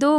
2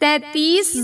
33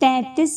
33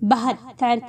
72